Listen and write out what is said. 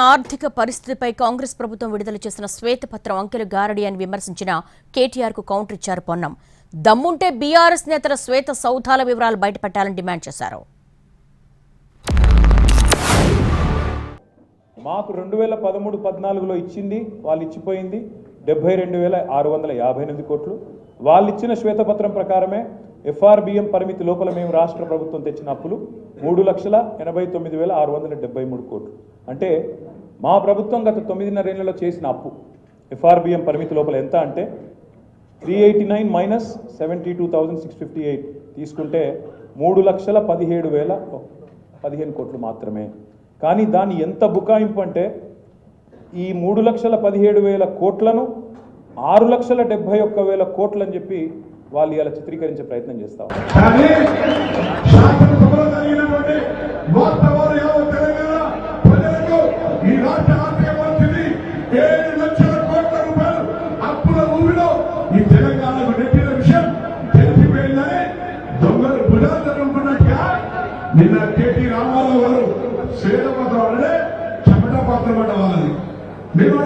ఆర్థిక పరిస్థితిపై కాంగ్రెస్ ప్రభుత్వం విడుదల చేసిన శ్వేతపత్రం అంకెలు గారడి అని విమర్శించిన కేటీఆర్ కు కౌంటర్ ఇచ్చారు పొన్నం. దమ్ముంటే బీఆర్ఎస్ నేతల శ్వేత సౌధాల వివరాలు బయటపెట్టాలని డిమాండ్ చేశారు. మాకు 2013-14లో ఇచ్చింది వాళ్ళు ఇచ్చిపోయింది 72,658 కోట్లు. వాళ్ళు ఇచ్చిన శ్వేతపత్రం ప్రకారమే ఎఫ్ఆర్బిఎం పరిమితి లోపల మేము రాష్ట్ర ప్రభుత్వం తెచ్చిన అప్పులు 3,89,673 కోట్లు. అంటే మా ప్రభుత్వం గత 9.5 ఏళ్లలో చేసిన అప్పు ఎఫ్ఆర్బిఎం పరిమితి లోపల ఎంత అంటే 389 మైనస్ 72,658 తీసుకుంటే 3,17,015 కోట్లు మాత్రమే. కానీ దాన్ని ఎంత బుకాయింపు అంటే ఈ 3,17,000 కోట్లను 6,71,000 కోట్లు అని చెప్పి వాళ్ళు ఇలా చిత్రీకరించే ప్రయత్నం చేస్తాం. నిన్న కేటీ రామారావు గారు శ్వేతపత్రం అంటే చెమట పత్రం అంటే వాళ్ళది మేము